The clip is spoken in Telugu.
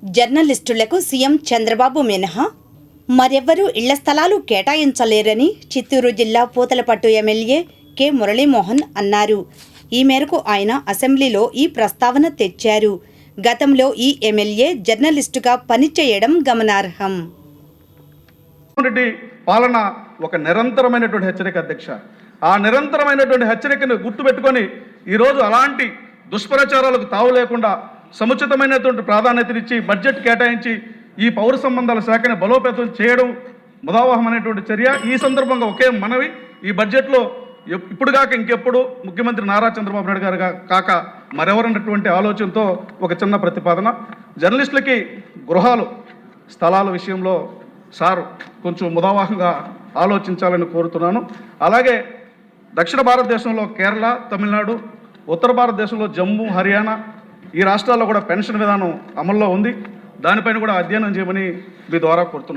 జర్నలిస్టులకు సీఎం చంద్రబాబు మినహా మరెవ్వరూ ఇళ్ల స్థలాలు కేటాయించలేరని చిత్తూరు జిల్లా పూతలపట్టు ఎమ్మెల్యే కె మురళీమోహన్ అన్నారు. ఈ మేరకు ఆయన అసెంబ్లీలో ఈ ప్రస్తావన తెచ్చారు. గతంలో ఈ ఎమ్మెల్యే జర్నలిస్టుగా పనిచేయడం గమనార్హం. రెడ్డి పాలన ఒక నిరంతరమైనటువంటి హెచ్చరిక అధ్యక్ష. ఆ నిరంతరమైనటువంటి హెచ్చరికను గుర్తుపెట్టుకొని ఈరోజు అలాంటి దుష్ప్రచారాలకు తావు లేకుండా సముచితమైనటువంటి ప్రాధాన్యతనిచ్చి బడ్జెట్ కేటాయించి ఈ పౌర సంబంధాల శాఖను బలోపేతం చేయడం ముదావహమైనటువంటి చర్య. ఈ సందర్భంగా ఒకే మనవి, ఈ బడ్జెట్లో ఇప్పుడు కాక ఇంకెప్పుడు ముఖ్యమంత్రి నారా చంద్రబాబు నాయుడు గారు కాక మరెవరన్నటువంటి ఆలోచనతో ఒక చిన్న ప్రతిపాదన. జర్నలిస్టులకి గృహాలు స్థలాల విషయంలో సార్ కొంచెం ముదావహంగా ఆలోచించాలని కోరుతున్నాను. అలాగే దక్షిణ భారతదేశంలో కేరళ, తమిళనాడు, ఉత్తర భారతదేశంలో జమ్మూ, హర్యానా ఈ రాష్ట్రాల్లో కూడా పెన్షన్ విధానం అమల్లో ఉంది. దానిపైన కూడా అధ్యయనం చేయమని మీ ద్వారా కోరుతున్నాను.